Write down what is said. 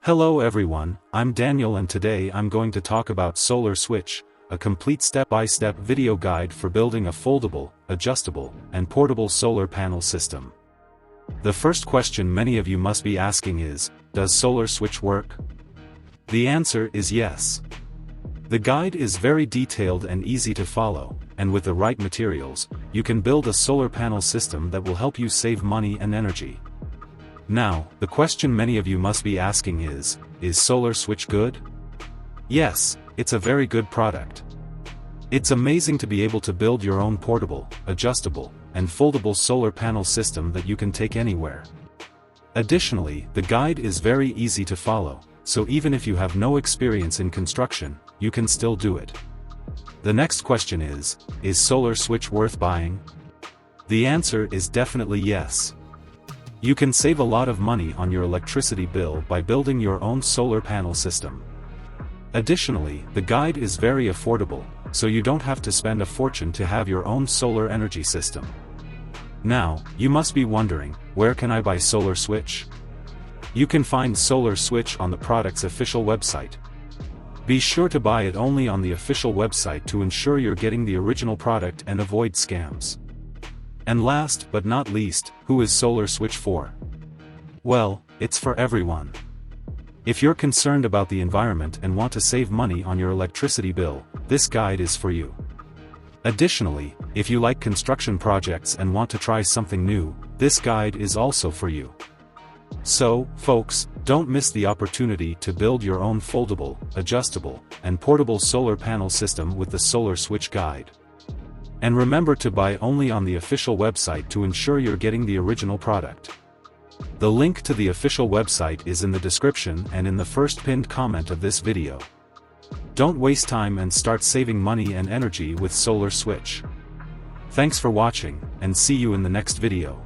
Hello everyone, I'm Daniel and today I'm going to talk about Solar Switch, a complete step-by-step video guide for building a foldable, adjustable, and portable solar panel system. The first question many of you must be asking is, does Solar Switch work? The answer is yes. The guide is very detailed and easy to follow, and with the right materials, you can build a solar panel system that will help you save money and energy. Now, the question many of you must be asking is Solar Switch good? Yes, it's a very good product. It's amazing to be able to build your own portable, adjustable, and foldable solar panel system that you can take anywhere. Additionally, the guide is very easy to follow, so even if you have no experience in construction, you can still do it. The next question is Solar Switch worth buying? The answer is definitely yes. You can save a lot of money on your electricity bill by building your own solar panel system. Additionally, the guide is very affordable, so you don't have to spend a fortune to have your own solar energy system. Now, you must be wondering, where can I buy Solar Switch? You can find Solar Switch on the product's official website. Be sure to buy it only on the official website to ensure you're getting the original product and avoid scams. And last but not least, who is Solar Switch for? Well, it's for everyone. If you're concerned about the environment and want to save money on your electricity bill, this guide is for you. Additionally, if you like construction projects and want to try something new, this guide is also for you. So, folks, don't miss the opportunity to build your own foldable, adjustable, and portable solar panel system with the Solar Switch guide. And remember to buy only on the official website to ensure you're getting the original product. The link to the official website is in the description and in the first pinned comment of this video. Don't waste time and start saving money and energy with Solar Switch. Thanks for watching, and see you in the next video.